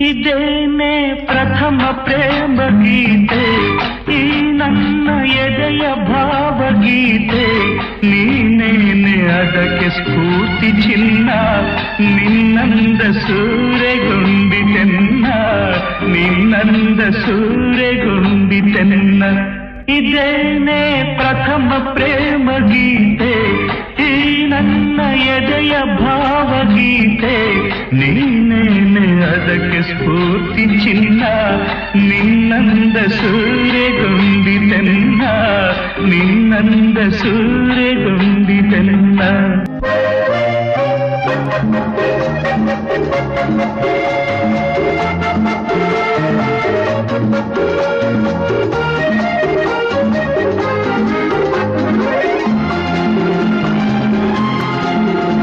ಇದೇನೆ ಪ್ರಥಮ ಪ್ರೇಮ ಗೀತೆ, ಈ ನನ್ನ ಎದೆಯ ಭಾವಗೀತೆ. ನೀನೇನೆ ಅದಕ್ಕೆ ಸ್ಫೂರ್ತಿ ಚಿನ್ನ, ನಿನ್ನಂದ ಸೂರೆಗೊಂಡಿತೆನ್ನ, ನಿನ್ನಂದ ಸೂರೆಗೊಂಡಿತೆನ್ನ. ಇದೇನೆ ಪ್ರಥಮ ಪ್ರೇಮ ಗೀತೆ, ಈ ನನ್ನ ಎದೆಯ ಭಾವಗೀತೆ. ನೀನೇನೆ ಅದಕ್ಕೆ ಸ್ಫೂರ್ತಿ ಚಿನ್ನ, ನಿನ್ನಂದ ಸೂರೆಗೊಂಡಿತೆನ್ನ, ನಿನ್ನಂದ ಸೂರೆಗೊಂಡಿತೆನ್ನ.